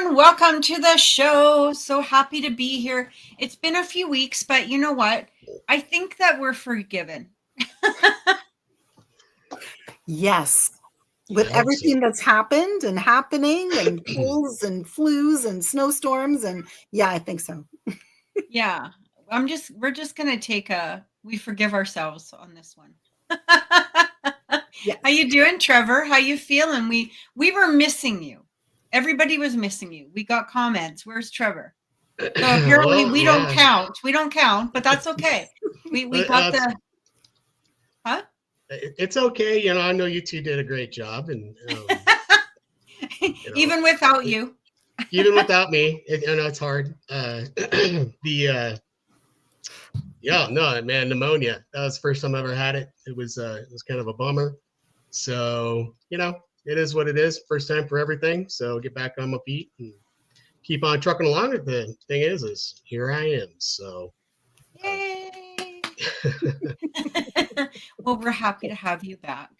everyone. Welcome to the show. So happy to be here. It's been a few weeks, but you know what? I think that we're forgiven. Yes. With everything that's happened and happening and colds and flus and snowstorms. And yeah, I think so. Yeah. We're just going to we forgive ourselves on this one. Yes. How you doing, Trevor? How you feeling? We were missing you. Everybody was missing you. We got comments. Where's Trevor? So apparently we don't count. We don't count, but that's okay. We got the... Huh? It's okay. I know you two did a great job. And even without you. Even without me. I know it's hard. Pneumonia. That was the first time I ever had it. It was kind of a bummer. So, it is what it is. First time for everything. So get back on my feet and keep on trucking along. The thing is here I am. So yay. Well, we're happy to have you back.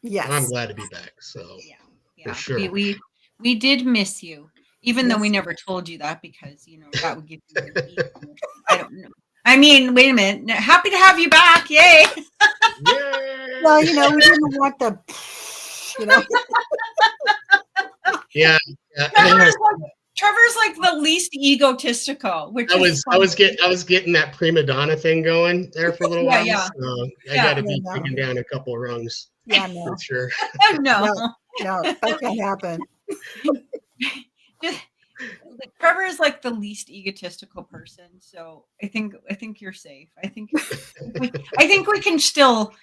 Yes. I'm glad to be back. So yeah. For sure. We did miss you, even though we never told you that because that would give you I don't know. I mean, wait a minute. Happy to have you back. Yay. Yay. Well, we didn't want the Yeah. Trevor's like the least egotistical, which I was getting that prima donna thing going there for a little while. Yeah. So I got to be taking down a couple of rungs. Yeah, no. For sure. No, that can't happen. Trevor is like the least egotistical person, so I think you're safe. I think we can still,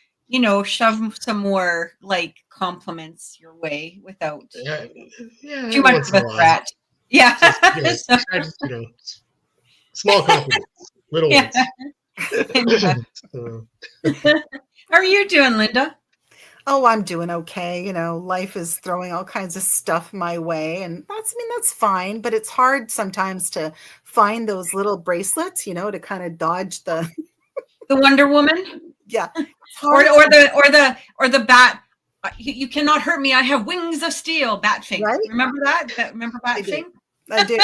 shove some more like compliments your way without too much of a threat. Yeah. Just, small compliments, little ones. How are you doing, Lynda? Oh, I'm doing okay. Life is throwing all kinds of stuff my way, and that's fine. But it's hard sometimes to find those little bracelets, to kind of dodge the Wonder Woman. Yeah, or the bat. You cannot hurt me. I have wings of steel. Bat thing. Right? Remember that? Remember bat thing? I do.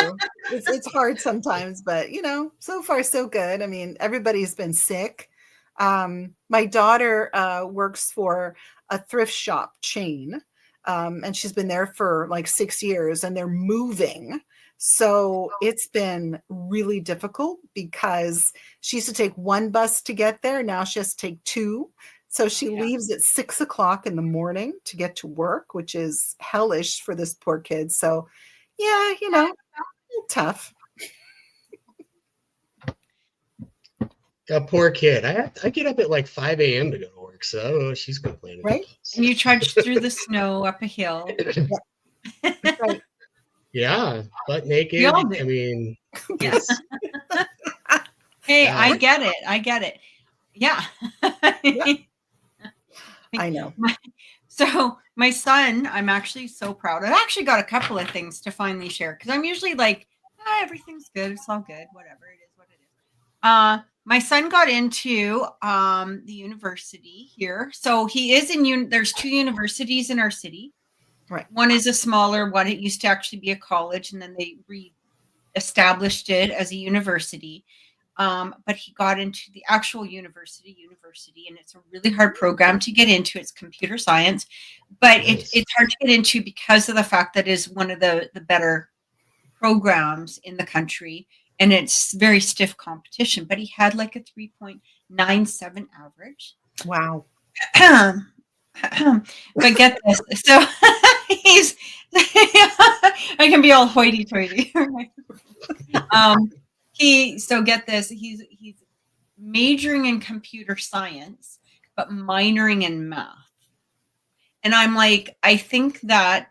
It's hard sometimes, but so far so good. I mean, everybody's been sick. My daughter works for a thrift shop chain, and she's been there for like 6 years, and they're moving. So it's been really difficult because she used to take one bus to get there. Now she has to take two. So she leaves at 6 o'clock in the morning to get to work, which is hellish for this poor kid. So yeah, tough. A poor kid. I get up at like 5 a.m. to go to work, so I don't know what she's complaining about. And you trudge through the snow up a hill. Right. Yeah, butt naked. I mean, yes. Hey, I get it. Yeah. I know. So my son, I'm actually so proud. I've actually got a couple of things to finally share because I'm usually like, everything's good. It's all good. Whatever. It is what it is. My son got into the university here. So he is there's two universities in our city. Right. One is a smaller one. It used to actually be a college, and then they re-established it as a university. But he got into the actual university, and it's a really hard program to get into. It's computer science, but it's hard to get into because of the fact that it is one of the better programs in the country, and it's very stiff competition. But he had like a 3.97 average. Wow. But get this. So he's I can be all hoity-toity. So get this, he's majoring in computer science, but minoring in math. And I'm like, I think that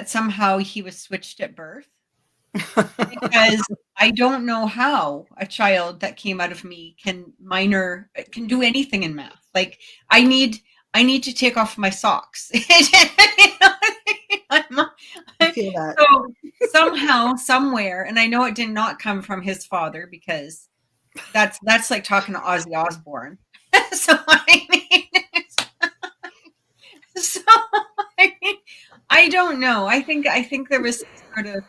somehow he was switched at birth. Because I don't know how a child that came out of me can do anything in math. Like I need to take off my socks. I feel that. So somehow, somewhere, and I know it did not come from his father because that's like talking to Ozzy Osbourne. I don't know. I think there was sort of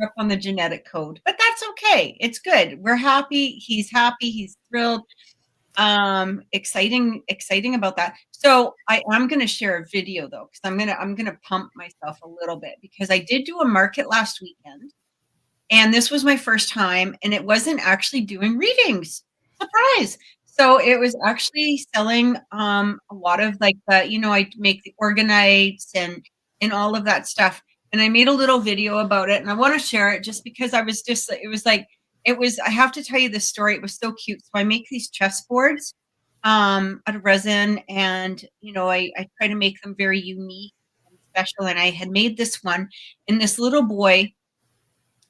up on the genetic code, but that's okay. It's good. We're happy. He's happy. He's thrilled. Exciting about that. So I am going to share a video though, because I'm gonna pump myself a little bit, because I did do a market last weekend, and this was my first time, and it wasn't actually doing readings. Surprise. So it was actually selling a lot of like the, I make the organites and all of that stuff. And I made a little video about it, and I want to share it just because I have to tell you this story. It was so cute. So I make these chessboards out of resin, and I try to make them very unique and special. And I had made this one, and this little boy,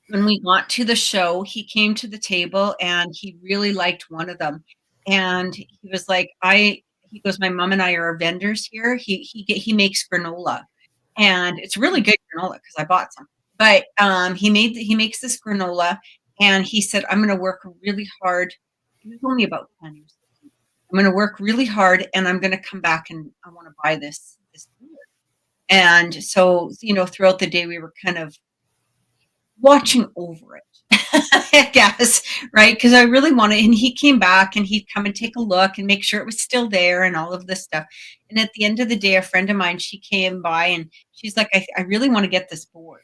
when we got to the show, he came to the table and he really liked one of them. And he was like, he goes, my mom and I are vendors here. He makes granola, and it's really good granola because I bought some. But he makes this granola, and he said, I'm going to work really hard. He was only about 10 years old. I'm going to work really hard, and I'm going to come back, and I want to buy this board. And so, throughout the day, we were kind of watching over it, I guess, right? Because I really wanted, and he came back and he'd come and take a look and make sure it was still there and all of this stuff. And at the end of the day, a friend of mine, she came by and she's like, I really want to get this board.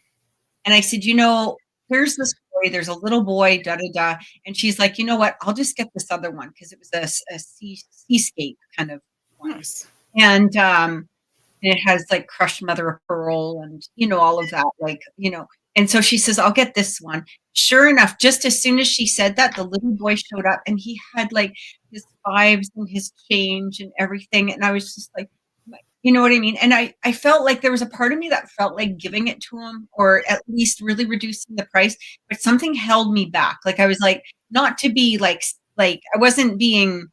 And I said, here's the story. There's a little boy, da da da. And she's like, you know what? I'll just get this other one, because it was a seascape kind of one. Nice. And it has like crushed mother of pearl and all of that, and so she says, I'll get this one. Sure enough, just as soon as she said that, the little boy showed up, and he had like his fives and his change and everything. And I was just like, you know what I mean? And I felt like there was a part of me that felt like giving it to him, or at least really reducing the price, but something held me back. Like I was like, not to be like I wasn't being,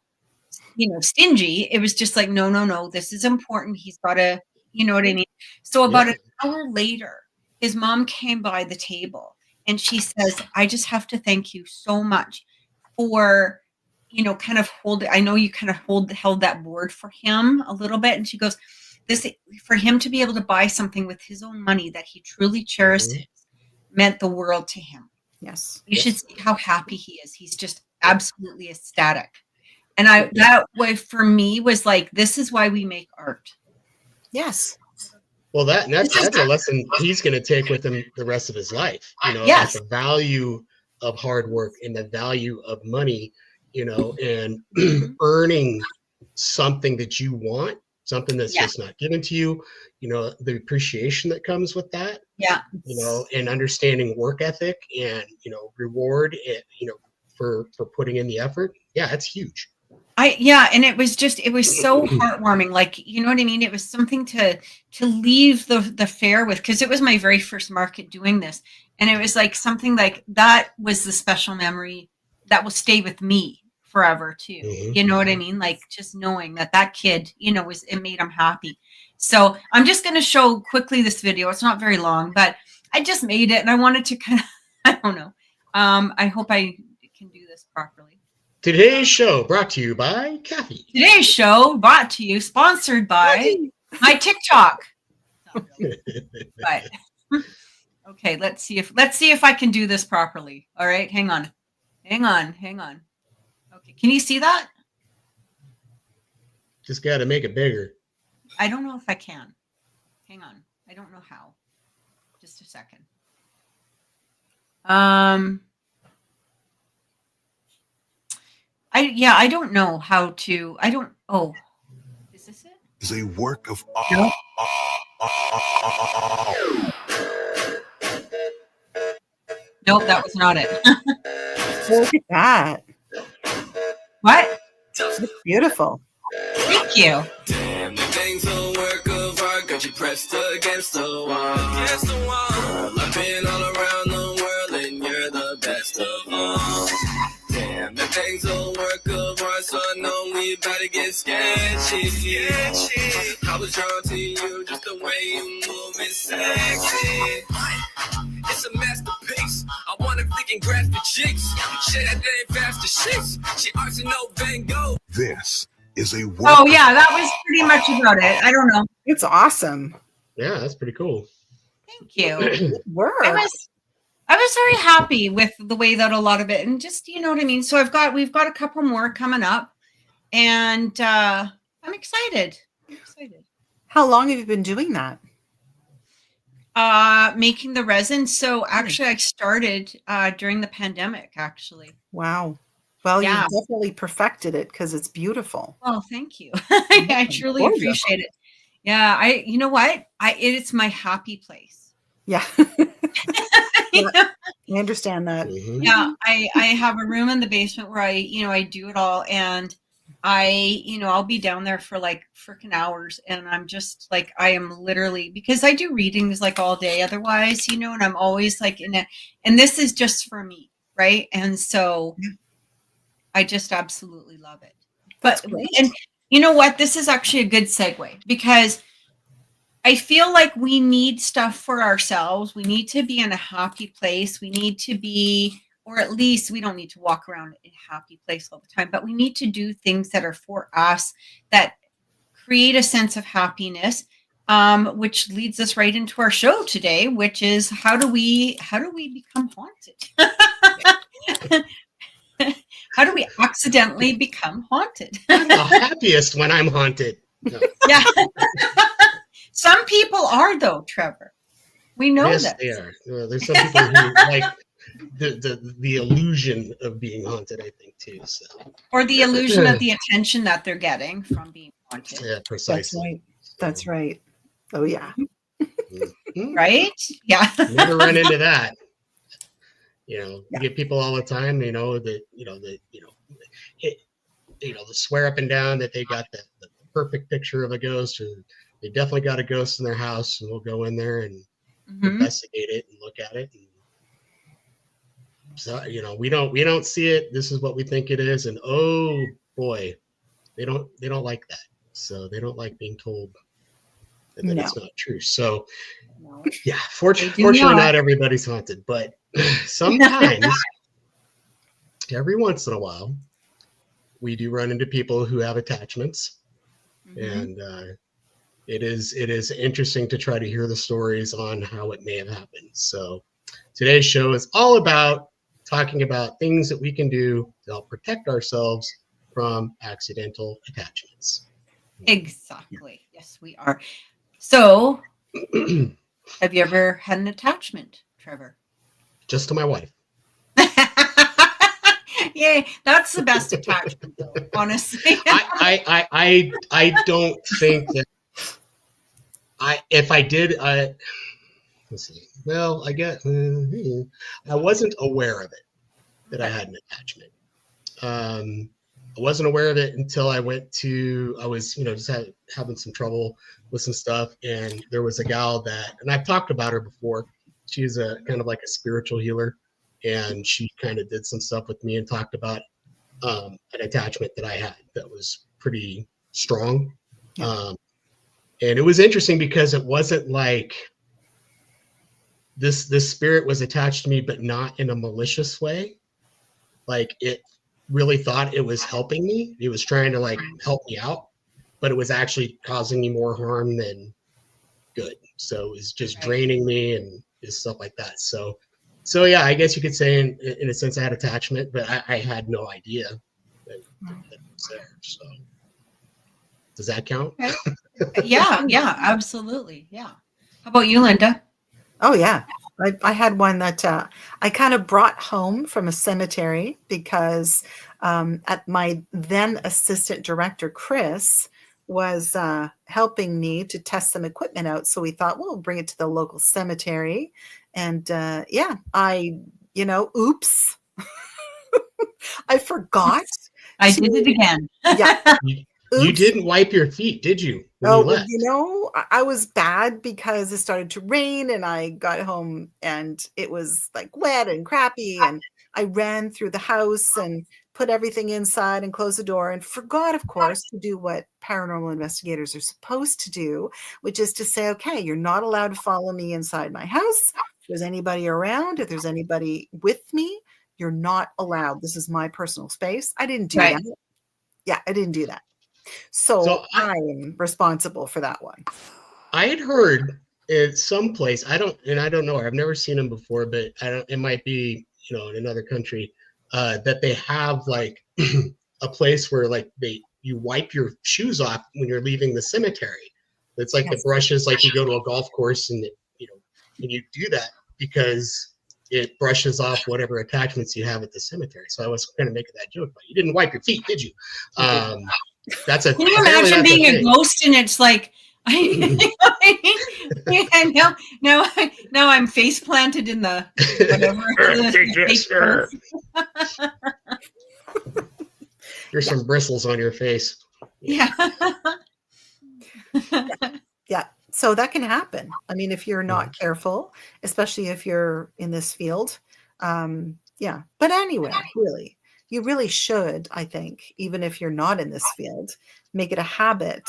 stingy. It was just like, no, this is important. He's got to, you know what I mean? So about an hour later, his mom came by the table, and she says, I just have to thank you so much for, kind of I know you kind of held that board for him a little bit. And she goes, this, for him to be able to buy something with his own money that he truly cherishes, meant the world to him. Yes. You should see how happy he is. He's just absolutely ecstatic. And that way for me was like, this is why we make art. Yes. Well, that's a lesson he's going to take with him the rest of his life. Yes. Like the value of hard work and the value of money, and earning something that you want, something that's just not given to you, the appreciation that comes with that, and understanding work ethic and, reward, for putting in the effort. Yeah, it's huge. And it was so heartwarming. Like, you know what I mean? It was something to leave the fair with, because it was my very first market doing this. And it was like something like that was the special memory that will stay with me forever too. Mm-hmm. You know what I mean? Like just knowing that kid, it made him happy. So I'm just going to show quickly this video. It's not very long, but I just made it and I wanted to kind of, I don't know. I hope I can do this properly. Today's show brought to you by Cathy. Today's show brought to you, sponsored by my TikTok. Not really. But okay, let's see if I can do this properly. All right, hang on. Okay, can you see that? Just got to make it bigger. I don't know if I can. Hang on, I don't know how. Just a second. I don't know how to. Is this it? Is a work of art. Nope, that was not it. Look at that. What? It's beautiful. Thank you. Damn, the thing's a work of art, got you pressed against the wall. I've been all around the world and you're the best of all. Damn, the thing's a work of art, so I know we about to get sketchy. I was drawn to you, just the way you move is sexy. It's a masterpiece. I want to freaking grasp the cheeks. Shit, that ain't fast as sheets. She arts and no Van Gogh. This is a work. Oh yeah, that was pretty much about it. I don't know. It's awesome. Yeah, that's pretty cool. Thank you. Good work. I was very happy with the way that a lot of it, and just, you know what I mean? So we've got a couple more coming up, and I'm excited. How long have you been doing that? Making the resin. So actually I started during the pandemic, actually. Wow. Well, Yeah. you definitely perfected it because it's beautiful. Oh, thank you. I truly Gorgeous. appreciate it. Yeah, you know what? It's my happy place. Yeah. Yeah. I understand that. Mhm. Yeah, I have a room in the basement where I do it all, and I'll be down there for like freaking hours, and I'm just like, I am literally, because I do readings like all day otherwise, and I'm always like and this is just for me, right? And so I just absolutely love it. That's But great. and you know what? This is actually a good segue, because I feel like we need stuff for ourselves. We need to be in a happy place. We need to be, or at least we don't need to walk around in a happy place all the time, but we need to do things that are for us, that create a sense of happiness, which leads us right into our show today, which is how do we become haunted? How do we accidentally become haunted? I'm the happiest when I'm haunted. No. Yeah. Some people are, though, Trevor. We know Yes, that. they are. There's some people who like the illusion of being haunted, I think, too. So. Or the illusion of the attention that they're getting from being haunted. Yeah, precisely. That's right. Oh, yeah. Mhm. Right? Yeah. Never run into that. You get people all the time, they swear up and down that they got the perfect picture of a ghost, or they definitely got a ghost in their house, and we'll go in there and investigate it and look at it. And so, we don't see it. This is what we think it is. And oh boy, they don't like that. So they don't like being told that it's not true. So yeah, fortunately not everybody's haunted, but sometimes every once in a while we do run into people who have attachments, and it is interesting to try to hear the stories on how it may have happened. So today's show is all about talking about things that we can do to help protect ourselves from accidental attachments. Exactly. Yes, we are. So, have you ever had an attachment, Trevor? Just to my wife. Yay, that's the best attachment, though, honestly. I don't think that if I did, let's see. Well, I guess I wasn't aware of it, that I had an attachment. I wasn't aware of it until I was, just having some trouble with some stuff. And there was a gal and I've talked about her before. She's a kind of like a spiritual healer. And she kind of did some stuff with me and talked about an attachment that I had that was pretty strong. And it was interesting because it wasn't like this spirit was attached to me, but not in a malicious way. Like, it really thought it was helping me. It was trying to like help me out, but it was actually causing me more harm than good. So it was just draining me and stuff like that. So yeah, I guess you could say in a sense I had attachment, but I had no idea that it was there. So does that count? Okay. Yeah, absolutely. Yeah. How about you, Lynda? Oh, yeah. I had one that I kind of brought home from a cemetery because at my then assistant director, Chris, was helping me to test some equipment out. So we thought, well, we'll bring it to the local cemetery. And oops, I forgot. I did it again. Yeah. You didn't wipe your feet, did you? I was bad because it started to rain and I got home and it was like wet and crappy. And I ran through the house and put everything inside and closed the door and forgot, of course, to do what paranormal investigators are supposed to do, which is to say, okay, you're not allowed to follow me inside my house. If there's anybody around, if there's anybody with me, you're not allowed. This is my personal space. I didn't do that. Yeah, I didn't do that. So I am responsible for that one. I had heard it's someplace. I don't know. I've never seen them before, but it might be, in another country, that they have like a place where like you wipe your shoes off when you're leaving the cemetery. It's like the Yes. brushes, like you go to a golf course and and you do that because it brushes off whatever attachments you have at the cemetery. So I was kind of making that joke, but you didn't wipe your feet, did you? That's a. Can you apparently imagine that's being a thing. ghost and it's like, now I'm face planted in the whatever. There's some bristles on your face. Yeah. Yeah. So that can happen. I mean, if you're not careful, especially if you're in this field. Yeah. But anyway, really, you really should, I think, even if you're not in this field, make it a habit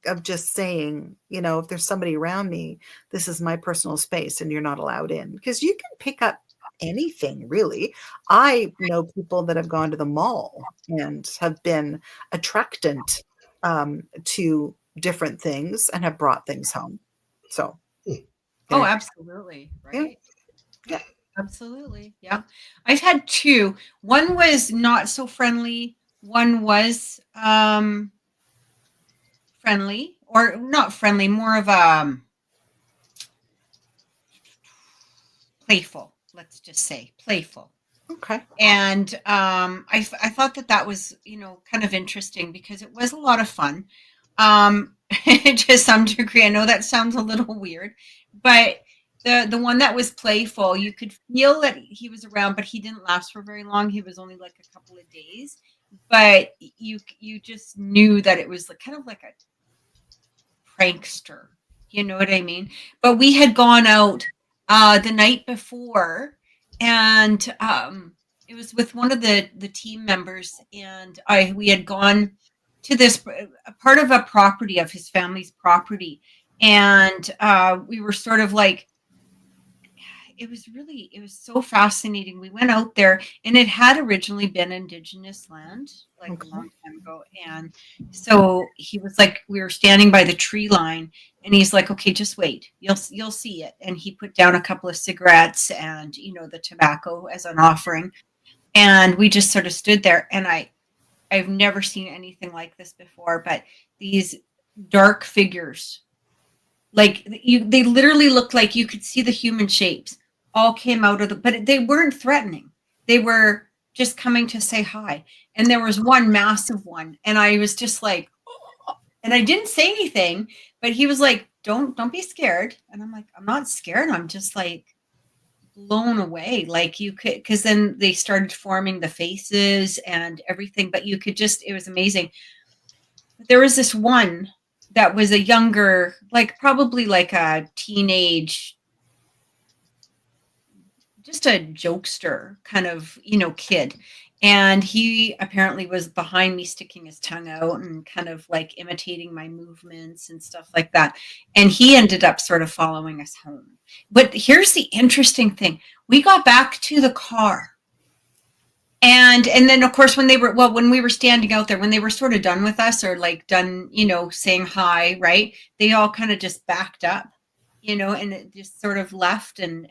of just saying, if there's somebody around me, this is my personal space and you're not allowed in, because you can pick up anything, really. I know people that have gone to the mall and have been attractant to different things and have brought things home. So, Oh, absolutely. Right. Yeah. Absolutely. Yeah. I've had two. One was not so friendly. One was friendly, or not friendly, more of playful. Let's just say playful. Okay. And I thought that was, kind of interesting because it was a lot of fun. To some degree, I know that sounds a little weird, but the one that was playful, you could feel that he was around, but he didn't last for very long. He was only like a couple of days, but you just knew that it was kind of like a prankster. You know what I mean? But we had gone out the night before, and it was with one of the team members, and we had gone to this a part of a property of his family's property, and we were sort of like, it was so fascinating. We went out there, and it had originally been indigenous land, like a long time ago. And so he was like, we were standing by the tree line, and he's like, okay, just wait, you'll see it. And he put down a couple of cigarettes and the tobacco as an offering, and we just sort of stood there. And I've never seen anything like this before, but these dark figures, like they literally looked like you could see the human shapes all came out of but they weren't threatening. They were just coming to say hi. And there was one massive one, and I was just like, oh, and I didn't say anything, but he was like, don't be scared. And I'm like, I'm not scared. I'm just like blown away. Like you could, because then they started forming the faces and everything, but you could just, it was amazing. But there was this one that was a younger, like probably like a teenage, just a jokester kind of, kid. And he apparently was behind me sticking his tongue out and kind of like imitating my movements and stuff like that. And he ended up sort of following us home. But here's the interesting thing. We got back to the car. And then of course when we were standing out there, when they were sort of done with us, or like done, saying hi, right? They all kind of just backed up, and it just sort of left, and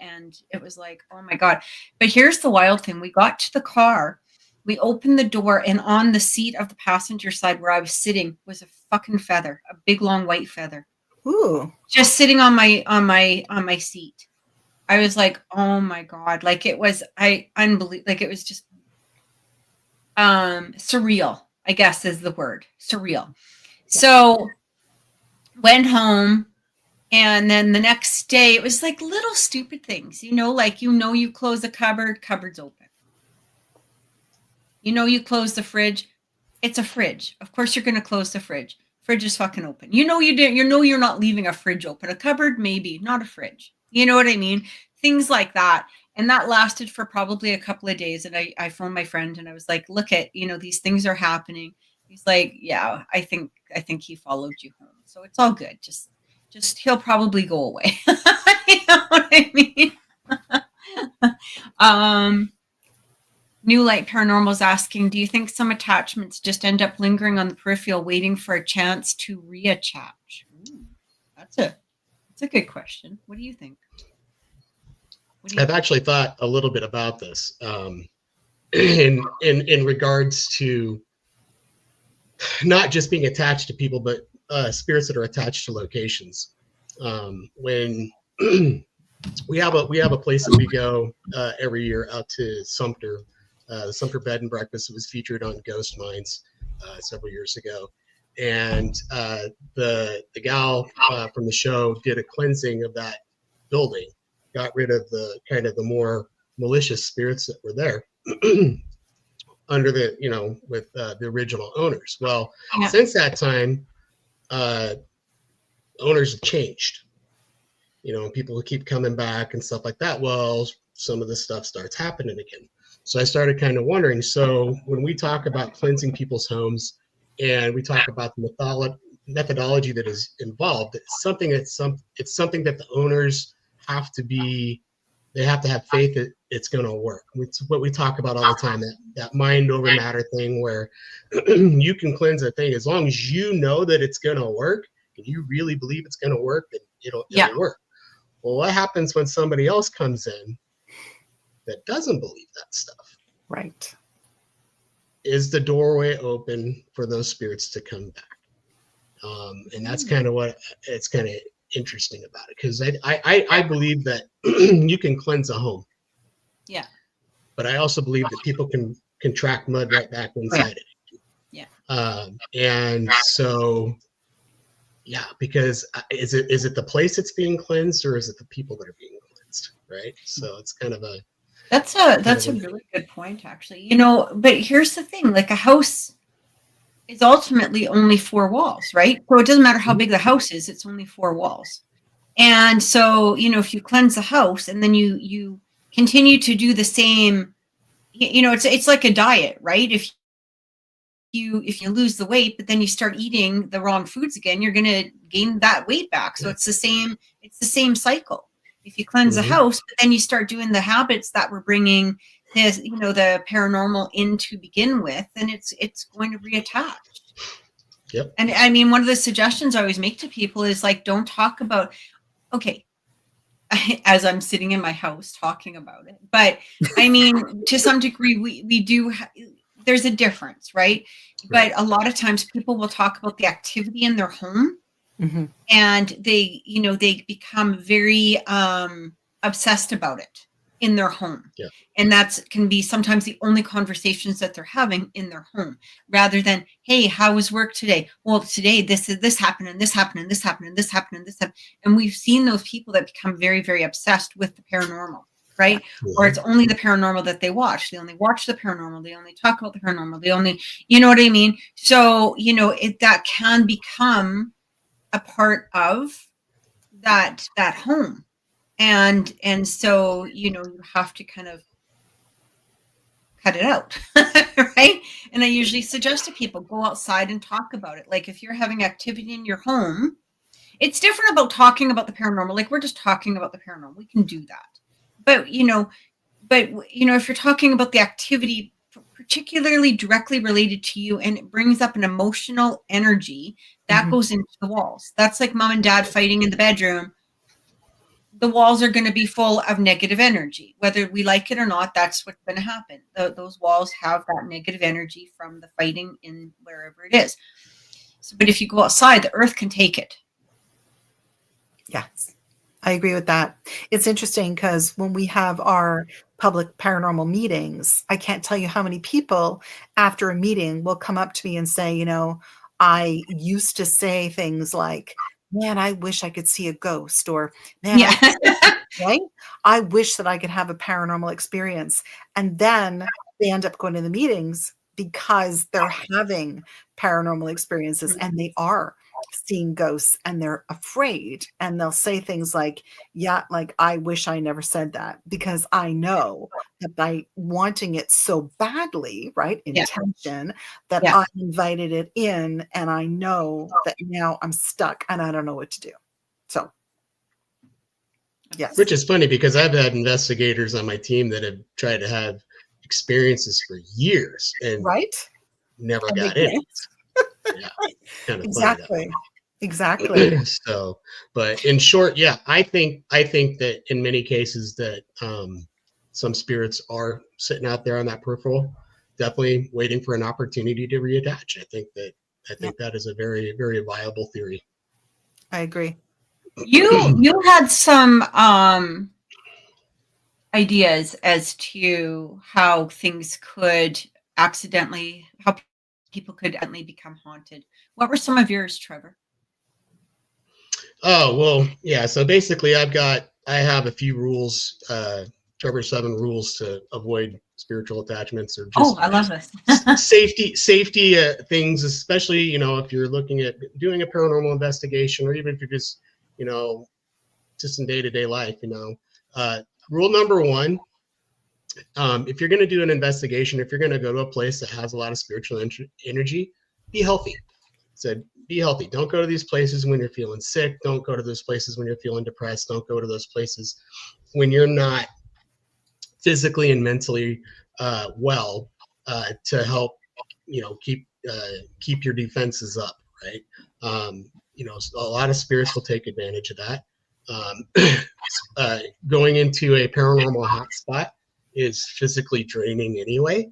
it was like, oh my God. But here's the wild thing. We got to the car, we opened the door, and on the seat of the passenger side where I was sitting was a fucking feather, a big long white feather. Ooh. Just sitting on my seat. I was like, oh my God. Like it was, unbelievable. Like it was just surreal, I guess is the word, surreal. So went home, and then the next day it was like little stupid things, like, you close the cupboard's open. You close the fridge, it's a fridge. Of course you're going to close the fridge. Fridge is fucking open. You didn't, you're not leaving a fridge open. A cupboard, maybe, not a fridge. You know what I mean? Things like that. And that lasted for probably a couple of days. And I phoned my friend and I was like, look at, these things are happening. He's like, yeah, I think he followed you home. So it's all good. Just he'll probably go away. You know what I mean? New Light Paranormal is asking, do you think some attachments just end up lingering on the peripheral, waiting for a chance to reattach? That's It's a good question. What do you think? I've actually thought a little bit about this in regards to not just being attached to people, but spirits that are attached to locations. When we have a place that we go every year out to Sumter, the Sumter Bed and Breakfast. It was featured on Ghost Minds several years ago, and the gal from the show did a cleansing of that building, got rid of the kind of the more malicious spirits that were there under the, with the original owners. Well, since that time, owners have changed, and people keep coming back and stuff like that. Well, some of this stuff starts happening again. So I started kind of wondering, so when we talk about cleansing people's homes and we talk about the methodology that is involved, it's something that the owners have to have faith that it's going to work. It's what we talk about all the time, that mind over matter thing, where you can cleanse a thing as long as you know that it's going to work and you really believe it's going to work, then it'll work. Well, what happens when somebody else comes in that doesn't believe that stuff? Right. Is the doorway open for those spirits to come back? And that's kind of what it's kind of interesting about it, because I believe that you can cleanse a home. Yeah. But I also believe that people can track mud right back inside it. Yeah. And so, yeah, because is it the place that's being cleansed, or is it the people that are being cleansed? Right. So it's kind of that's a really good point, actually. But here's the thing: like, a house is ultimately only 4 walls, right? So it doesn't matter how big the house is; it's only 4 walls. And so, if you cleanse the house and then you continue to do the same, it's like a diet, right? If you lose the weight, but then you start eating the wrong foods again, you're going to gain that weight back. So it's the same cycle. If you cleanse the house, but then you start doing the habits that were bringing this, the paranormal in to begin with, then it's going to reattach. Yep. And I mean, one of the suggestions I always make to people is, like, don't talk about, okay, as I'm sitting in my house talking about it, but I mean, to some degree, we do. There's a difference, right? But a lot of times people will talk about the activity in their home, and they become very obsessed about it in their home. Yeah. And that can be sometimes the only conversations that they're having in their home, rather than, hey, how was work today? Well, today this happened, and this happened, and this happened, and this happened, and this happened. And we've seen those people that become very, very obsessed with the paranormal. Right? Or it's only the paranormal that they watch. They only watch the paranormal. They only talk about the paranormal. They only, you know what I mean? So, that can become a part of that home. And so, you have to kind of cut it out, right? And I usually suggest to people, go outside and talk about it. Like, if you're having activity in your home, it's different about talking about the paranormal. Like, we're just talking about the paranormal. We can do that. But, if you're talking about the activity particularly directly related to you, and it brings up an emotional energy that goes into the walls. That's like mom and dad fighting in the bedroom. The walls are going to be full of negative energy, whether we like it or not. That's what's going to happen. Those walls have that negative energy from the fighting in wherever it is. So, but if you go outside, the earth can take it. Yes. I agree with that. It's interesting because when we have our public paranormal meetings, I can't tell you how many people after a meeting will come up to me and say, I used to say things like, man, I wish I could see a ghost, or man, right? I wish that I could have a paranormal experience. And then they end up going to the meetings because they're having paranormal experiences and they are seeing ghosts and they're afraid, and they'll say things like, I wish I never said that, because I know that by wanting it so badly, right, intention, that I invited it in, and I know that now I'm stuck and I don't know what to do. So yes. Which is funny, because I've had investigators on my team that have tried to have experiences for years and never got in. Yeah, kind of exactly. Exactly. So, but in short, yeah, I think that in many cases that some spirits are sitting out there on that peripheral, definitely waiting for an opportunity to reattach. I think Yep. that is a very, very viable theory. I agree. You had some ideas as to how things could how people could accidentally become haunted. What were some of yours, Trevor? Oh, well, yeah. So basically I have a few rules, Trevor 7 rules to avoid spiritual attachments or Oh, just I love this. safety things, especially, you know, if you're looking at doing a paranormal investigation, or even if you're just, you know, just in day-to-day life, you know, rule number 1, if you're going to do an investigation, if you're going to go to a place that has a lot of spiritual energy, be healthy. Said, be healthy. Don't go to these places when you're feeling sick. Don't go to those places when you're feeling depressed. Don't go to those places when you're not physically and mentally well, to help, you know, keep your defenses up, right? You know, a lot of spirits will take advantage of that. Going into a paranormal hotspot is physically draining anyway.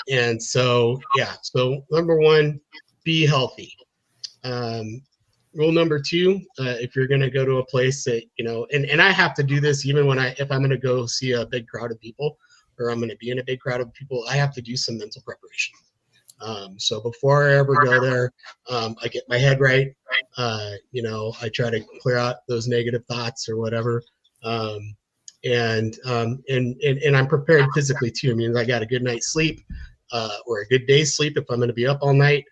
And so, yeah, so number 1, be healthy. Rule number 2, if you're going to go to a place that, you know, and I have to do this even if I'm going to go see a big crowd of people, or I'm going to be in a big crowd of people, I have to do some mental preparation. So before I ever go there, I get my head right. You know, I try to clear out those negative thoughts or whatever. And I'm prepared physically too. I mean, I got a good night's sleep, or a good day's sleep if I'm going to be up all night,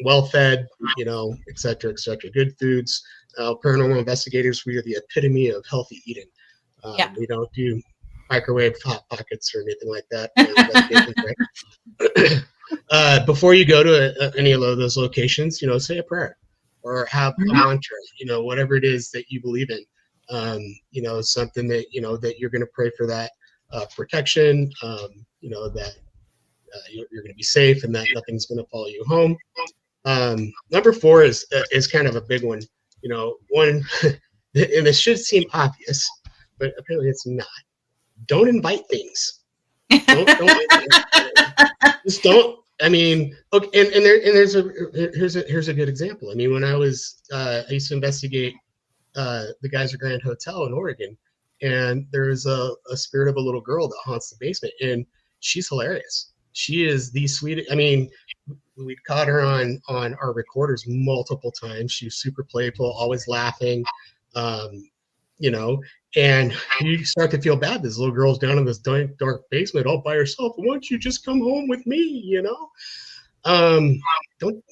well fed, you know, et cetera, good foods. Paranormal investigators, we are the epitome of healthy eating. Yeah. We don't do microwave hot pockets or anything like that. Before you go to any of those locations, you know, say a prayer or have a mantra, you know, whatever it is that you believe in. You know, something that, you know, that you're going to pray for that protection, you know, that you're going to be safe and that nothing's going to follow you home. Number 4 is kind of a big one. You know, one, and this should seem obvious, but apparently it's not. Don't invite things. Just don't. I mean, okay, and here's a good example. I mean, when I used to investigate the Geyser Grand Hotel in Oregon, and there's a spirit of a little girl that haunts the basement, and she's hilarious. She is the sweetest. I mean, we caught her on our recorders multiple times. She was super playful, always laughing, you know, and you start to feel bad. This little girl's down in this dark basement all by herself. Why don't you just come home with me, you know?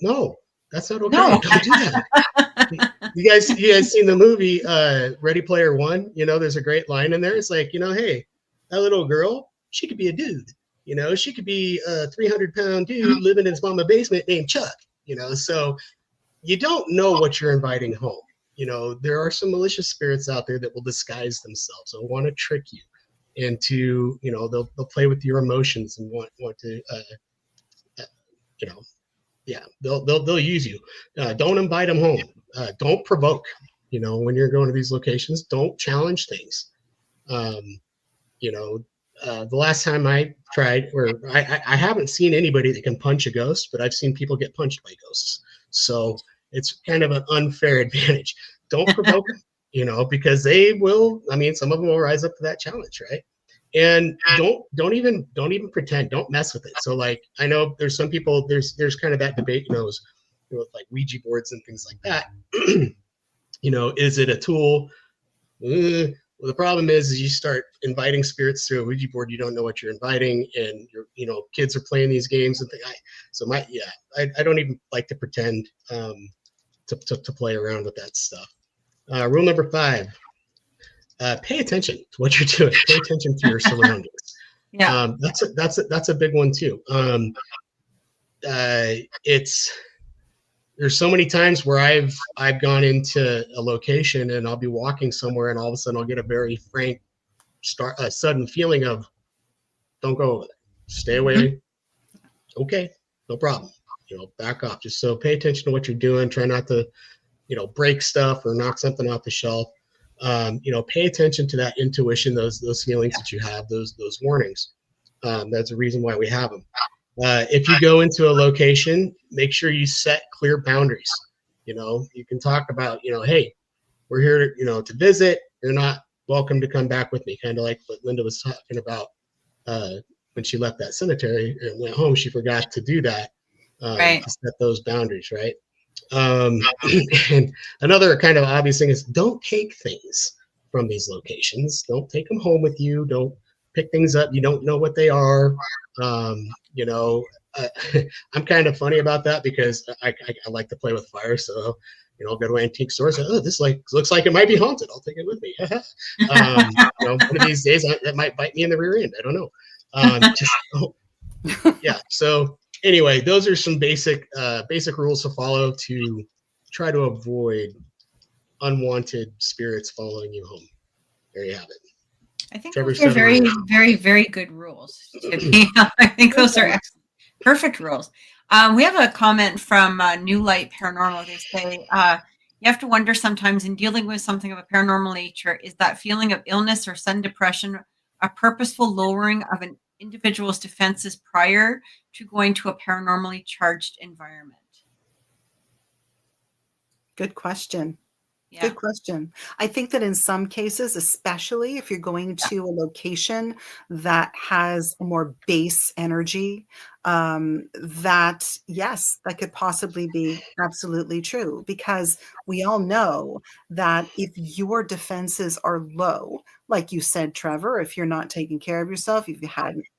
No, that's not okay. No. Don't do that. You guys seen the movie Ready Player One? You know, there's a great line in there. It's like, you know, hey, that little girl, she could be a dude. You know, she could be a 300-pound dude living in his mama's basement named Chuck. You know, so you don't know what you're inviting home. You know, there are some malicious spirits out there that will disguise themselves and want to trick you into, you know, they'll play with your emotions and want to, you know, yeah, they'll use you. Don't invite them home. Don't provoke. You know, when you're going to these locations, don't challenge things. You know, the last time I tried, or I haven't seen anybody that can punch a ghost, but I've seen people get punched by ghosts. So it's kind of an unfair advantage. Don't provoke them, you know, because they will. I mean, some of them will rise up to that challenge, right? And don't even pretend. Don't mess with it. So, like, I know there's some people. There's kind of that debate, you know, with like Ouija boards and things like that. You know, is it a tool? Well, the problem is you start inviting spirits through a Ouija board, you don't know what you're inviting, and you know, kids are playing these games and things. I don't even like to pretend to play around with that stuff. Rule number 5: pay attention to what you're doing. Pay attention to your surroundings. Yeah, that's a big one too. There's so many times where I've gone into a location and I'll be walking somewhere and all of a sudden I'll get a very frank, sudden feeling of, don't go over there, stay away. Okay, no problem. back off. Just so pay attention to what you're doing. Try not to, break stuff or knock something off the shelf. Pay attention to that intuition, those feelings that you have, those warnings. That's the reason why we have them. If you go into a location, make sure you set clear boundaries. You can talk about, hey, we're here, to visit. You're not welcome to come back with me. Kind of like what Lynda was talking about when she left that cemetery and went home. She forgot to do that, Right. to set those boundaries, right? And another kind of obvious thing is don't take things from these locations. Don't take them home with you. Don't pick things up. You don't know what they are. I'm kind of funny about that because I like to play with fire. So, I'll go to antique stores. Oh, this looks like it might be haunted. I'll take it with me. One of these days that might bite me in the rear end. I don't know. Yeah. So anyway, those are some basic rules to follow to try to avoid unwanted spirits following you home. There you have it. I think Trevor those are said very, earlier. very, very good rules. I think those are excellent. Perfect rules. We have a comment from New Light Paranormal. They say, you have to wonder sometimes in dealing with something of a paranormal nature, is that feeling of illness or sudden depression a purposeful lowering of an individual's defenses prior to going to a paranormally charged environment? Good question. Yeah. Good question. I think that in some cases, especially if you're going to a location that has a more base energy, that could possibly be absolutely true, because we all know that if your defenses are low, like you said, Trevor, if you're not taking care of yourself, if you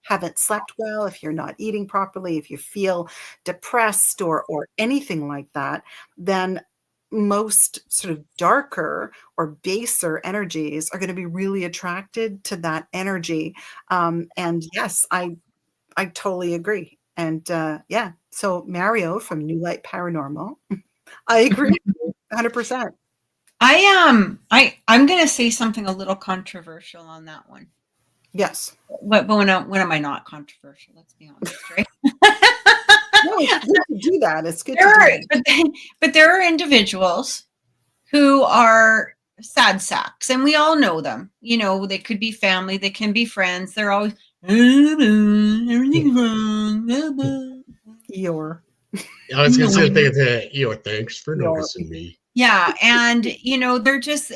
haven't slept well, if you're not eating properly, if you feel depressed or anything like that, then most sort of darker or baser energies are going to be really attracted to that energy. And yes, I totally agree. And so Mario from New Light Paranormal, I agree 100%. I'm going to say something a little controversial on that one. Yes. But when am I not controversial? Let's be honest, right? No, it's good to do that. It's good to do that. But there are individuals who are sad sacks, and we all know them. They could be family, they can be friends. They're always everything's wrong. I was going to say that. Thanks for noticing me. Yeah, and they're just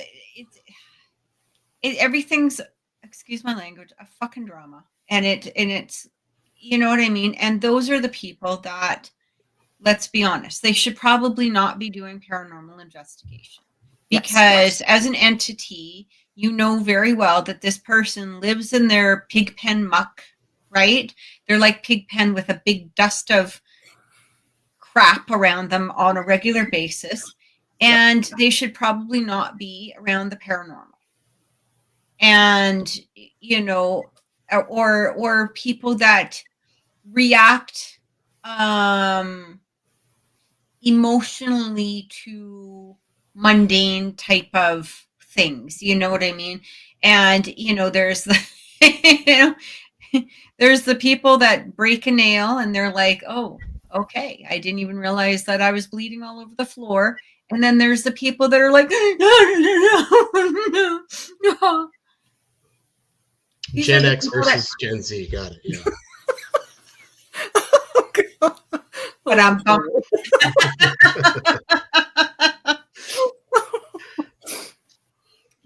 everything's, excuse my language, a fucking drama, and it's. You know what I mean? And those are the people that, let's be honest, they should probably not be doing paranormal investigation, because as an entity, you know very well that this person lives in their pig pen muck, right? They're like pig pen with a big dust of crap around them on a regular basis. And they should probably not be around the paranormal. And, or people that react emotionally to mundane type of things, you know what I mean? And there's the there's the people that break a nail and they're like, oh, okay, I didn't even realize that I was bleeding all over the floor. And then there's the people that are like, no. Gen X versus Gen Z. Got it. Yeah. But I'm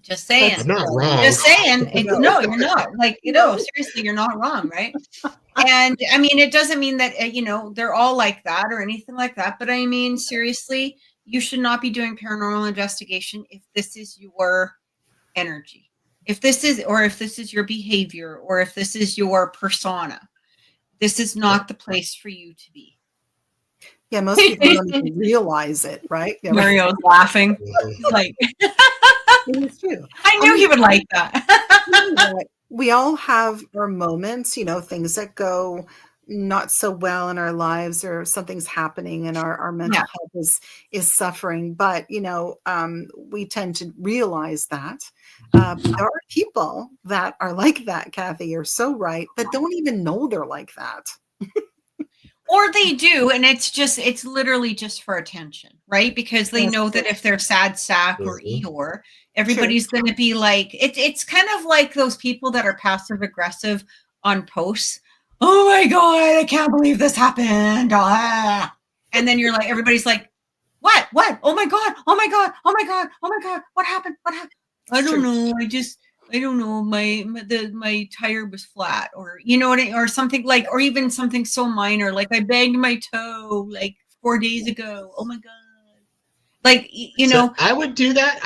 just saying. I'm not wrong. Just saying. No, you're not. Like, seriously, you're not wrong, right? And I mean, it doesn't mean that they're all like that or anything like that. But I mean, seriously, you should not be doing paranormal investigation if this is your energy. If this is your behavior, or if this is your persona, this is not the place for you to be. Yeah, most people don't even realize it, right? Yeah, Mario's laughing. He's like, it's true. I knew he would like that. We all have our moments, things that go not so well in our lives, or something's happening and our mental health is suffering. But, we tend to realize that. But there are people that are like that, Kathy. You're so right, that don't even know they're like that. Or they do, and it's literally just for attention, right? Because they know that if they're sad sack or Eeyore, everybody's going to be like, it's kind of like those people that are passive aggressive on posts. Oh my God, I can't believe this happened. Ah. And then you're like, everybody's like, what? Oh my God. What happened? I don't know. I don't know. My tire was flat, or you know what, or something like, or even something so minor like I banged my toe like 4 days ago. Oh my God! Like you know, I would do that.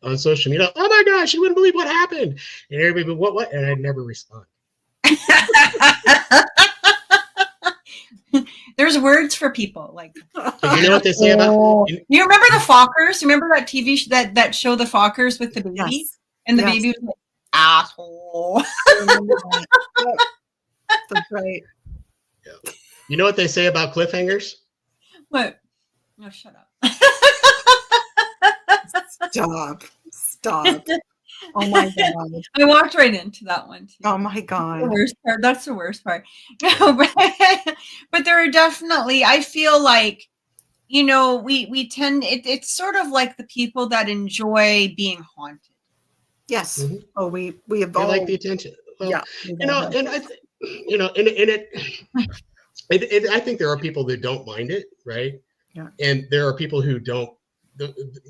On social media. Oh my gosh, you wouldn't believe what happened. And everybody, what? And I'd never respond. There's words for people like. You know what they say about? You remember the Fockers? You remember that TV that show the Fockers with the baby? Yes. And the baby was like, asshole. That's right. Yeah. You know what they say about cliffhangers? What? No, shut up. Stop. Oh my God. I walked right into that one too. Oh my God. The worst part. That's the worst part. No, but there are definitely, I feel like, you know, we tend, it's sort of like the people that enjoy being haunted. Yes. Mm-hmm. Oh, we have I all like the attention. Well, yeah. You know, and I, you know, and I think there are people that don't mind it, right? Yeah. And there are people who don't.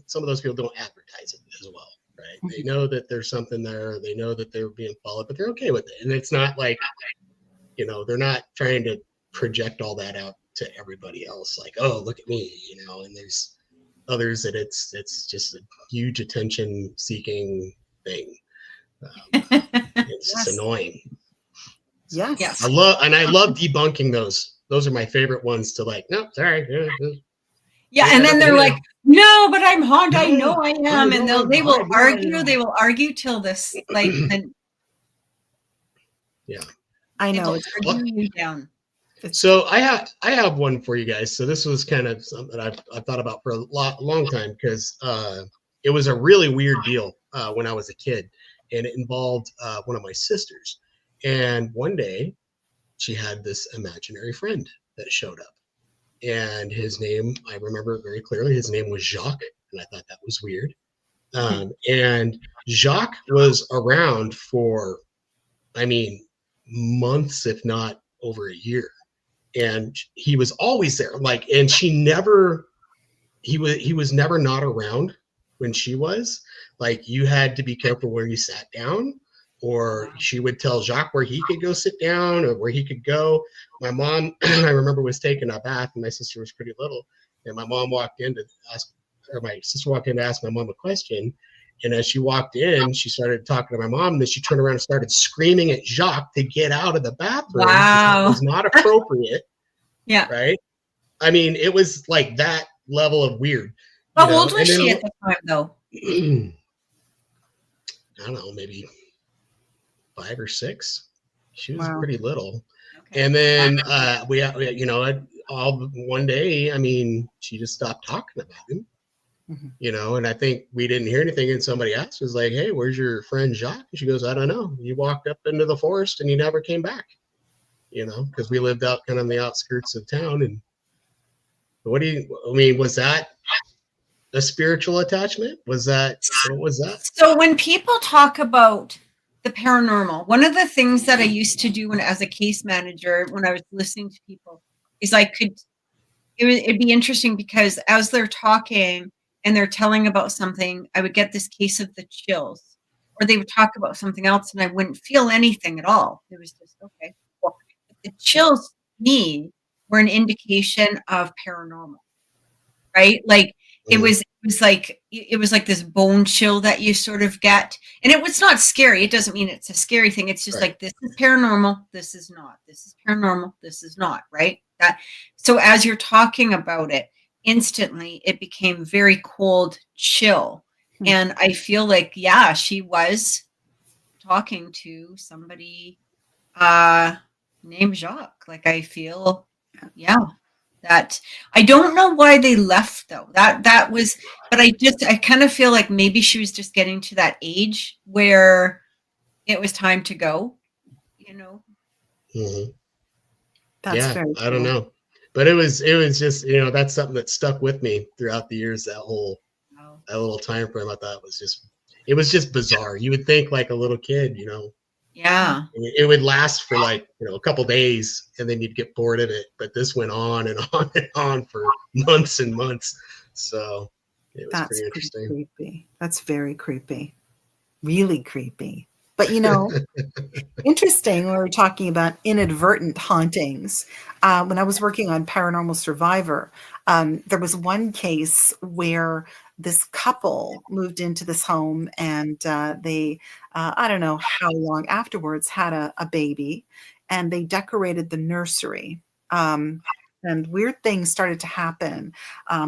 Some of those people don't advertise it as well, right? Mm-hmm. They know that there's something there. They know that they're being followed, but they're okay with it. And it's not like, you know, they're not trying to project all that out to everybody else. Like, oh, look at me, you know. And there's others that it's just a huge attention-seeking thing. It's yes. annoying. Yes. I love debunking those. Those are my favorite ones to like, no, sorry. Yeah, and then they're like, no, but I'm haunted. I know I am. And they will argue till this, like, and yeah. I know. It's arguing you down. So I have one for you guys. So this was kind of something that I've thought about for a long time, because it was a really weird deal when I was a kid, and it involved one of my sisters. And one day she had this imaginary friend that showed up, and his name, I remember it very clearly. His name was Jacques, and I thought that was weird. And Jacques was around for, I mean, months, if not over a year. And he was always there. Like, and he was never not around when she was. Like, you had to be careful where you sat down, or she would tell Jacques where he could go sit down or where he could go. My mom, I remember, was taking a bath, and my sister was pretty little. And my mom walked in to ask, or my sister walked in to ask my mom a question. And as she walked in, she started talking to my mom, and then she turned around and started screaming at Jacques to get out of the bathroom. Wow. It was not appropriate. Yeah. Right? I mean, it was like that level of weird. How old was she at the time, though? I don't know, maybe 5 or 6. She was pretty little. Okay. And then we you know, one day, I mean, she just stopped talking about him. Mm-hmm. You know, and I think we didn't hear anything, and somebody asked, was like, hey, where's your friend Jacques? And she goes, I don't know. He walked up into the forest and he never came back. You know, because we lived out kind of on the outskirts of town. And what was that a spiritual attachment? What was that? So when people talk about the paranormal, one of the things that I used to do as a case manager, when I was listening to people, is it'd be interesting, because as they're talking and they're telling about something, I would get this case of the chills, or they would talk about something else and I wouldn't feel anything at all. It was just, okay. Well, the chills to me were an indication of paranormal, right? Like it was like this bone chill that you sort of get, and it was not scary. It doesn't mean it's a scary thing. It's just like, this is paranormal. This is not. This is paranormal. This is not, right? So as you're talking about it, instantly it became very cold chill. And I feel like, yeah, she was talking to somebody named Jacques. Like, I feel, yeah, that I don't know why they left though. That was, but I kind of feel like maybe she was just getting to that age where it was time to go, you know? Mm-hmm. That's Yeah, very I don't cool. know. But it was just, that's something that stuck with me throughout the years, Wow. that little time frame. I thought it was just bizarre. You would think like a little kid, Yeah. it would last for like, a couple days and then you'd get bored of it. But this went on and on and on for months and months. So it was That's pretty pretty interesting. creepy. That's very creepy. Really creepy. But interesting. We were talking about inadvertent hauntings. When I was working on Paranormal Survivor, there was one case where this couple moved into this home and they, I don't know how long afterwards, had a baby, and they decorated the nursery. And weird things started to happen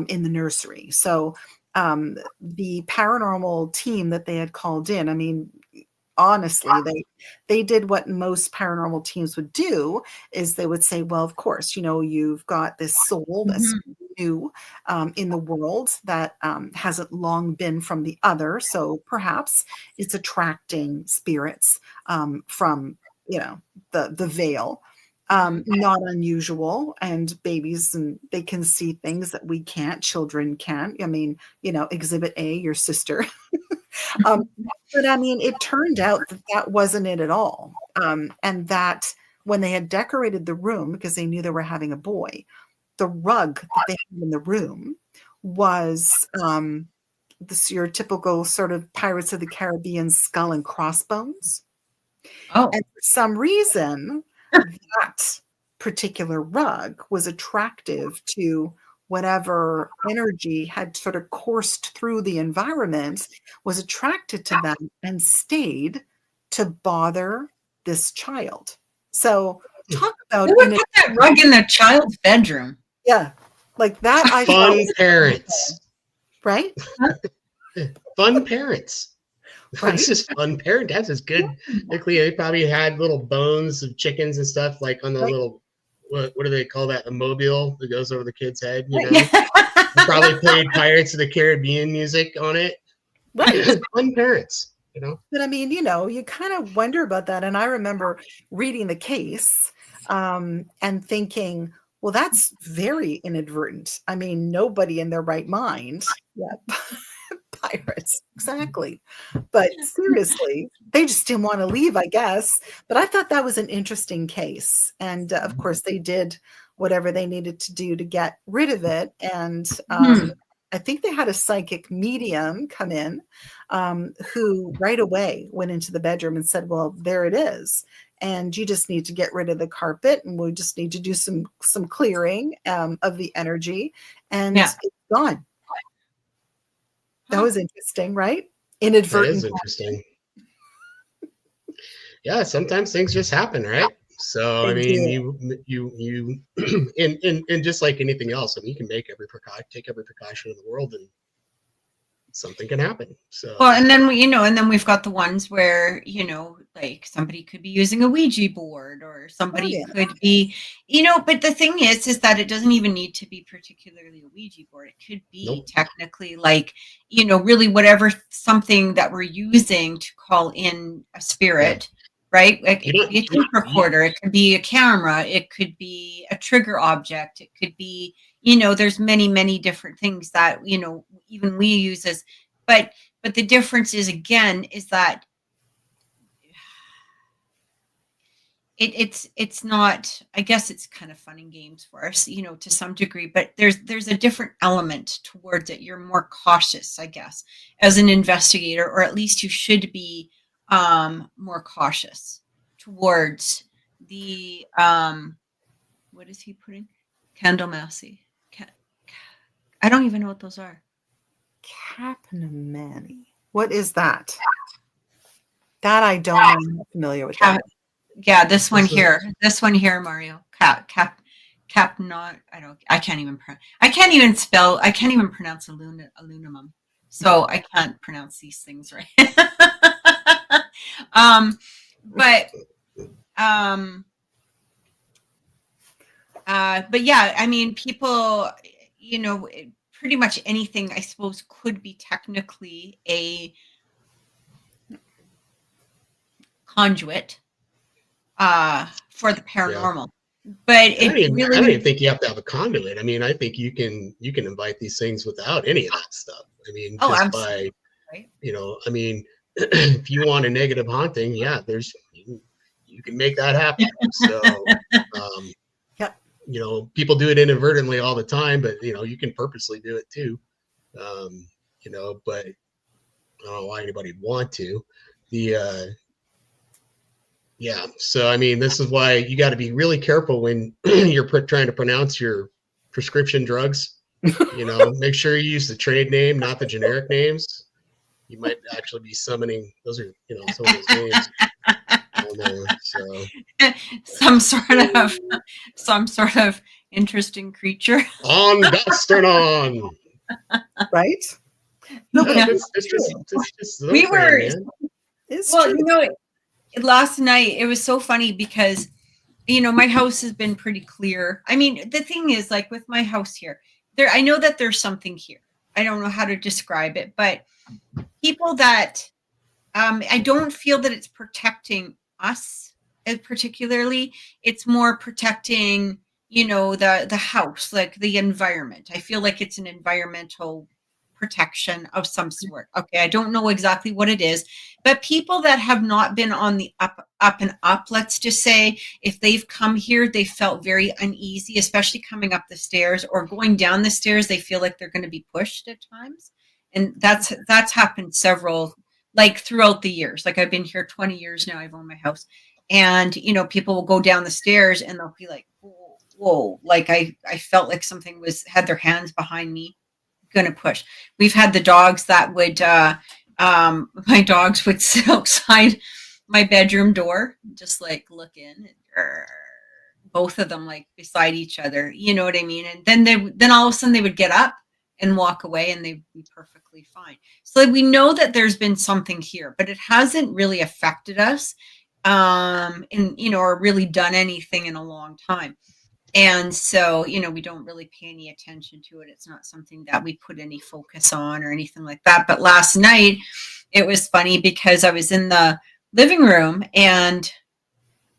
in the nursery. So the paranormal team that they had called in, I mean, honestly, they did what most paranormal teams would do, is they would say, well, of course, you've got this soul that's new in the world that hasn't long been from the other, so perhaps it's attracting spirits from the veil. Not unusual, and babies, and they can see things that we can't, children can't. I mean, exhibit A, your sister. But I mean, it turned out that wasn't it at all. And that when they had decorated the room, because they knew they were having a boy, the rug that they had in the room was your typical sort of Pirates of the Caribbean skull and crossbones. Oh. And for some reason, that particular rug was attractive to whatever energy had sort of coursed through the environment, was attracted to them and stayed to bother this child. So talk about Who would put that rug in the child's bedroom? Yeah, like that. I Fun thought, parents. right? Fun parents. Right? It's just fun parent. That's just good. Luckily, they probably had little bones of chickens and stuff like on the Right. little, what do they call that? A mobile that goes over the kid's head, Right. They probably played Pirates of the Caribbean music on it. Right. Fun parents, But I mean, you kind of wonder about that. And I remember reading the case and thinking, well, that's very inadvertent. I mean, nobody in their right mind. Yeah. Pirates. Exactly. But seriously, they just didn't want to leave, I guess. But I thought that was an interesting case. And of course, they did whatever they needed to do to get rid of it. And I think they had a psychic medium come in who right away went into the bedroom and said, well, there it is. And you just need to get rid of the carpet, and we just need to do some clearing of the energy, and it's gone. That was interesting, right? Inadvertent. That is interesting. Yeah, sometimes things just happen, right? So I mean, you and just like anything else, I mean, you can take every precaution in the world, and something can happen. So well, and then we've got the ones where like somebody could be using a Ouija board, or somebody could be, but the thing is that it doesn't even need to be particularly a Ouija board. It could be technically like, really whatever, something that we're using to call in a spirit, right? Like it could be a tape recorder, it could be a camera, it could be a trigger object, it could be, there's many, many different things that, even we use as, but the difference is, again, is that it's not, I guess it's kind of fun and games for us, to some degree, but there's a different element towards it. You're more cautious, I guess, as an investigator, or at least you should be more cautious towards the what is he putting? Candlemancy. I don't even know what those are. Capnomany. What is that? That I don't know. I'm not familiar with that. Yeah, this one here, Mario. Not. I can't even pronounce aluminum. So I can't pronounce these things right. But yeah, I mean, people, pretty much anything, I suppose, could be technically a conduit for the paranormal. but I it don't even really, think you have to have a conduit. I mean, I think you can invite these things without any of that stuff. I mean, oh, just absolutely. by, Right. I mean, if you want a negative haunting, yeah, you can make that happen. So, um, Yep. people do it inadvertently all the time, but you can purposely do it too. But I don't know why anybody would want to. Yeah. So, I mean, this is why you got to be really careful when you're trying to pronounce your prescription drugs. Make sure you use the trade name, not the generic names. You might actually be summoning. Those are, some of those names on there. So, some sort of interesting creature. on Gasternon. Right? No, No, but it's just We brand, were, man. it's well, true. last night it was so funny because my house has been pretty clear. I mean, the thing is, like with my house here, I know that there's something here. I don't know how to describe it, but people that I don't feel that it's protecting us particularly. It's more protecting, the house, like the environment. I feel like it's an environmental protection of some sort. Okay, I don't know exactly what it is, but people that have not been on the up and up, let's just say, if they've come here, they felt very uneasy, especially coming up the stairs or going down the stairs. They feel like they're going to be pushed at times, and that's happened several, like throughout the years. Like I've been here 20 years now. I've owned my house, and people will go down the stairs and they'll be like, whoa, like I felt like something had their hands behind me, gonna push. We've had the dogs that would my dogs would sit outside my bedroom door, just like look in, and both of them like beside each other, you know what I mean? And then all of a sudden they would get up and walk away and they'd be perfectly fine. So we know that there's been something here, but it hasn't really affected us, or really done anything in a long time. And so, we don't really pay any attention to it. It's not something that we put any focus on or anything like that. But last night, it was funny because I was in the living room and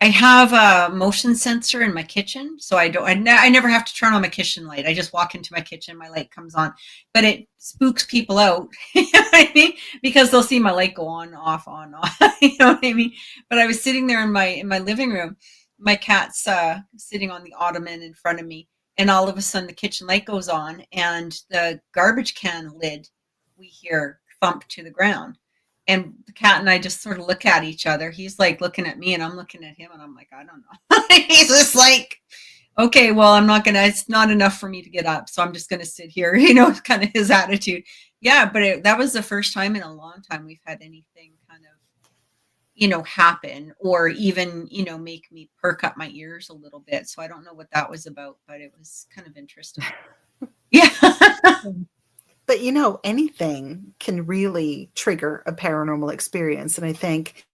I have a motion sensor in my kitchen. So I never have to turn on my kitchen light. I just walk into my kitchen, my light comes on, but it spooks people out, you know what I mean? Because they'll see my light go on, off, you know what I mean? But I was sitting there in my living room. My cat's sitting on the ottoman in front of me, and all of a sudden the kitchen light goes on and the garbage can lid, we hear thump to the ground. And the cat and I just sort of look at each other. He's like looking at me and I'm looking at him and I'm like, I don't know. He's just like, okay, well, it's not enough for me to get up. So I'm just going to sit here, kind of his attitude. Yeah. But that was the first time in a long time we've had anything kind of, happen or even, make me perk up my ears a little bit. So I don't know what that was about, but it was kind of interesting. Yeah. But anything can really trigger a paranormal experience. And I think,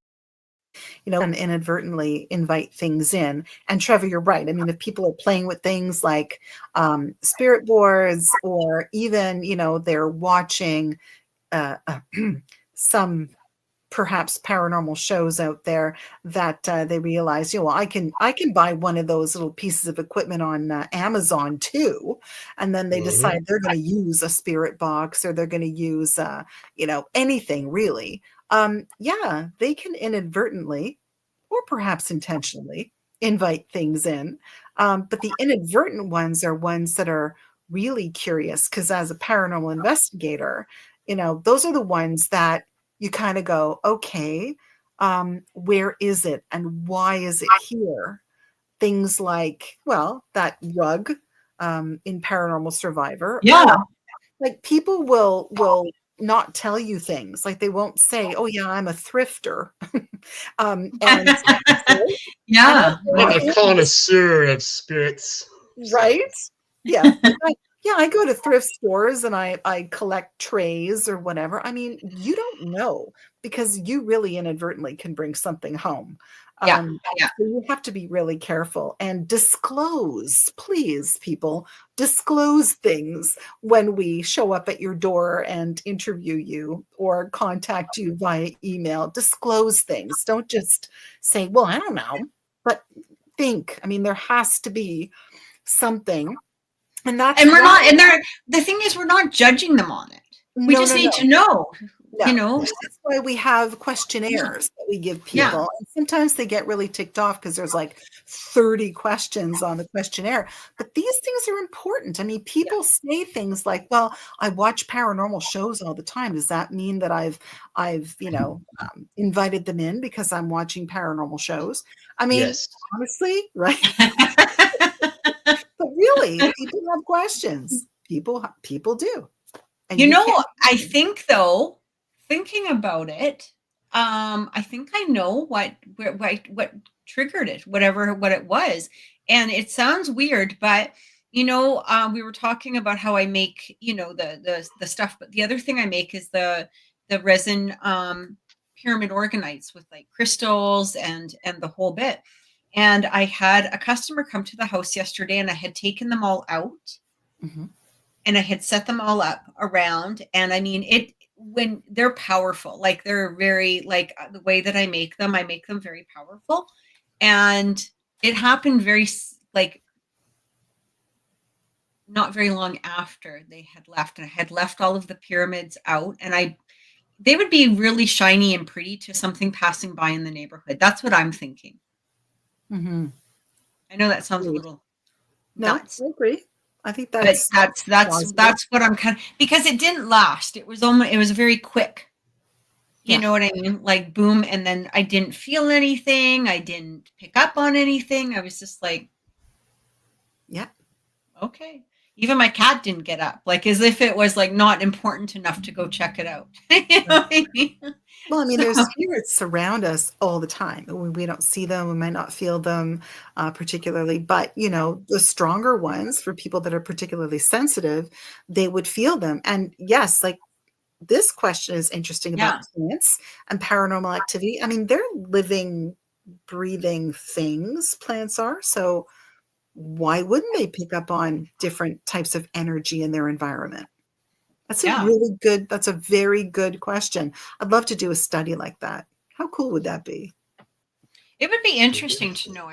and inadvertently invite things in. And Trevor, you're right. I mean, if people are playing with things like spirit boards, or even, they're watching some perhaps paranormal shows out there that they realize, well, I can buy one of those little pieces of equipment on Amazon too. And then they decide they're going to use a spirit box, or they're going to use, anything really. Yeah, they can inadvertently or perhaps intentionally invite things in. But the inadvertent ones are ones that are really curious, because as a paranormal investigator, those are the ones that you kind of go, okay, where is it and why is it here? Things like, well, that rug in Paranormal Survivor. Yeah. Like people will not tell you things. Like they won't say, oh yeah, I'm a thrifter. And yeah. I'm a connoisseur of spirits. Right? Yeah. Yeah, I go to thrift stores and I collect trays or whatever. I mean, you don't know, because you really inadvertently can bring something home. Yeah. So you have to be really careful and disclose, please, people, disclose things when we show up at your door and interview you or contact you via email. Disclose things. Don't just say, well, I don't know. But think. I mean, there has to be something. And that's And we're not, and the thing is, we're not judging them on it. We just need to know, you know. That's why we have questionnaires that we give people. Yeah. And sometimes they get really ticked off because there's like 30 questions on the questionnaire. But these things are important. I mean, people say things like, well, I watch paranormal shows all the time. Does that mean that I've invited them in because I'm watching paranormal shows? I mean, Yes. honestly, right? But really, people have questions. People do. And You know, can't- I think though, thinking about it, I think I know what triggered it, what it was. And it sounds weird, but you know, we were talking about how I make, you know, the stuff, but the other thing I make is the resin pyramid organites with like crystals and the whole bit. And I had a customer come to the house yesterday, and I had taken them all out. Mhm. And I had set them all up around. And I mean, when they're powerful, like they're very, like the way that I make them very powerful. And it happened very, like, not very long after they had left. And I had left all of the pyramids out, and they would be really shiny and pretty to something passing by in the neighborhood. That's what I'm thinking. Mm-hmm. I know that sounds a little nuts. I agree. I think But that's that's what I'm kind of, because it didn't last. It was very quick. You know what I mean? Like boom, and then I didn't feel anything. I didn't pick up on anything. I was just like, yeah, okay. Even my cat didn't get up, like as if it was like not important enough to go check it out. You know what I mean? Well, I mean, there's spirits surround us all the time. We don't see them. We might not feel them particularly, but you know, the stronger ones, for people that are particularly sensitive, they would feel them. And yes, like this question is interesting about plants and paranormal activity. I mean, they're living, breathing things, plants are. So why wouldn't they pick up on different types of energy in their environment? That's that's a very good question. I'd love to do a study like that. How cool would that be? It would be interesting to know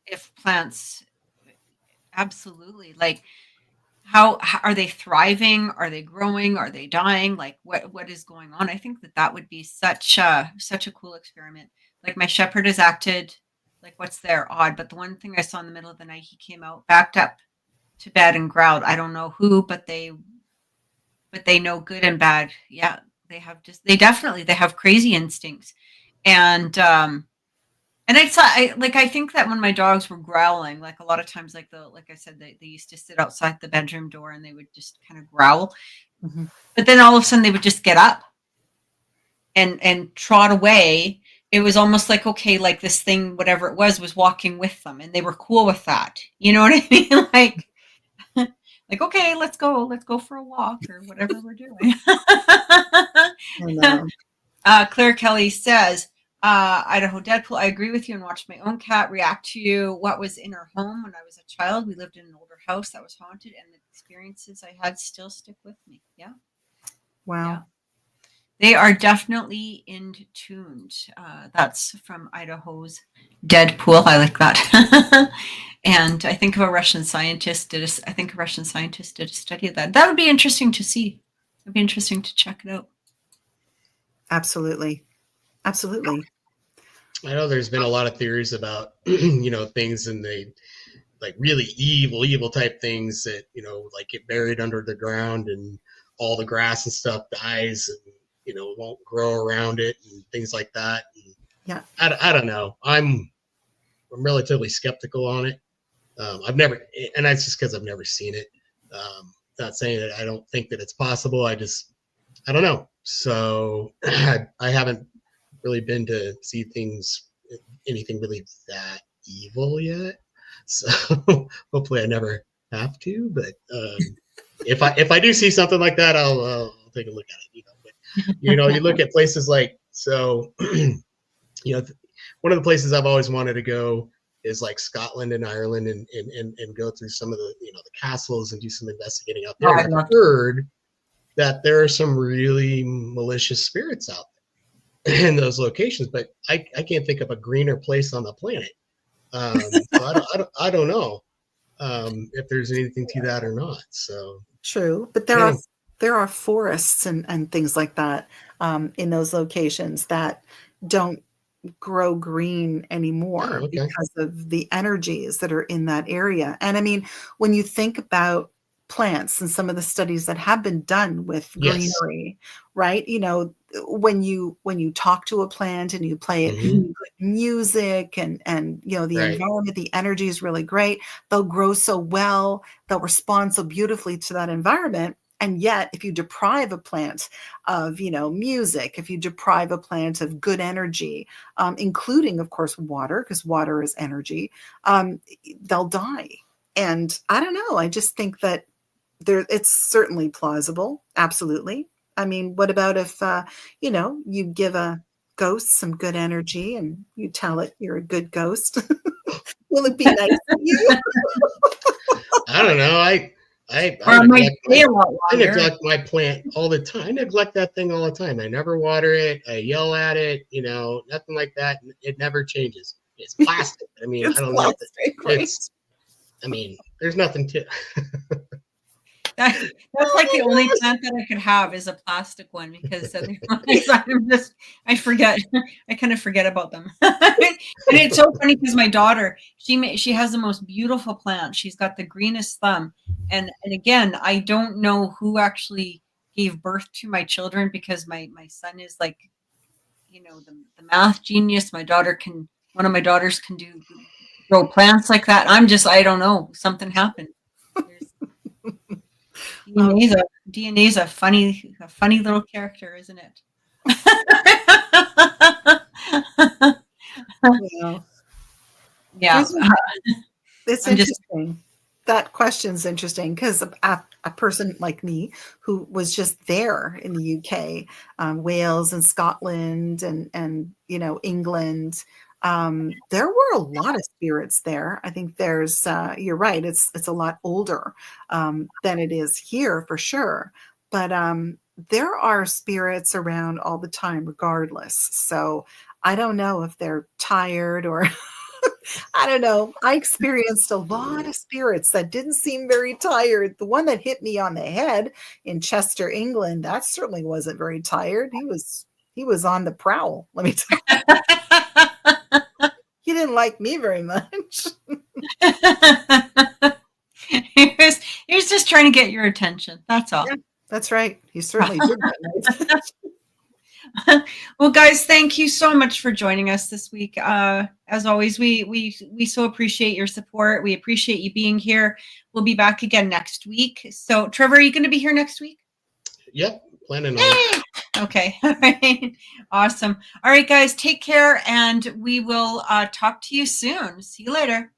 if plants absolutely, like how are they thriving? Are they growing? Are they dying? Like what is going on? I think that would be such a cool experiment. Like my shepherd has acted like what's there odd, but the one thing I saw in the middle of the night, he came out, backed up to bed and growled. I don't know who, but they know good and bad. Yeah, they have crazy instincts. And I think that when my dogs were growling, like a lot of times, like I said, they used to sit outside the bedroom door and they would just kind of growl. Mm-hmm. But then all of a sudden they would just get up and trot away. It was almost like, okay, like this thing, whatever it was walking with them, and they were cool with that. You know what I mean? Like, okay, let's go for a walk or whatever we're doing. Claire Kelly says, Idaho Deadpool, I agree with you and watched my own cat react to you. What was in her home when I was a child? We lived in an older house that was haunted, and the experiences I had still stick with me. Yeah. Wow. Yeah. They are definitely in tuned. That's from Idaho's Deadpool. I like that. And I think a Russian scientist did a study of that. That would be interesting to see. It'd be interesting to check it out. Absolutely. Absolutely. I know there's been a lot of theories about, things in the like really evil type things that, like get buried under the ground and all the grass and stuff dies and, won't grow around it and things like that. And yeah. I don't know. I'm relatively skeptical on it. I've never, and that's just because I've never seen it. Not saying that I don't think that it's possible. I don't know. So I haven't really been to see anything really that evil yet. So hopefully I never have to. But if I do see something like that, I'll take a look at it. But you look at places like one of the places I've always wanted to go is like Scotland and Ireland and go through some of the the castles and do some investigating out there. I've heard that there are some really malicious spirits out there in those locations, but I can't think of a greener place on the planet So I don't know if there's anything to that or not. So True, but yeah. there are forests and things like that in those locations that don't grow green Oh, anymore okay. because of the energies that are in that area. And I mean, when you think about plants and some of the studies that have been done with Yes. greenery, right? You know, when you talk to a plant and you play it Hmm. good music and you know the Right. environment, the energy is really great. They'll grow so well, they'll respond so beautifully to that environment. And yet, if you deprive a plant of, you know, music, if you deprive a plant of good energy, including, of course, water, because water is energy, they'll die. And I don't know. I just think that it's certainly plausible. Absolutely. I mean, what about if, you know, you give a ghost some good energy and you tell it you're a good ghost? Will it be nice to you? I don't know. Or it might stay a lot I longer. neglect my plant all the time. I neglect that thing all the time. I never water it. I yell at it. You know, nothing like that. It never changes. It's plastic. I mean, It's I don't know. plastic, right? It's. I mean, there's nothing to. That's like the only plant that I could have is a plastic one because otherwise I forget. I kind of forget about them. And it's so funny because my daughter, she has the most beautiful plant. She's got the greenest thumb. And again, I don't know who actually gave birth to my children because my son is like, you know, the math genius. One of my daughters can grow plants like that. I don't know. Something happened. There's, DNA's a funny little character, isn't it? Yeah. Yeah. It's I'm just interesting. That question's interesting because a person like me who was just there in the UK, Wales and Scotland and you know England, there were a lot of spirits there. I think there's you're right. It's a lot older than it is here for sure, but there are spirits around all the time, regardless. So I don't know if they're tired or I don't know. I experienced a lot of spirits that didn't seem very tired. The one that hit me on the head in Chester, England, that certainly wasn't very tired. He was on the prowl. Let me tell you. He didn't like me very much. he was just trying to get your attention. That's all. Yeah, that's right. He certainly did that night. Well, guys, thank you so much for joining us this week. As always, we so appreciate your support. We appreciate you being here. We'll be back again next week. So, Trevor, are you going to be here next week? Yep, planning on it. Okay. All right. Awesome. All right, guys, take care, and we will talk to you soon. See you later.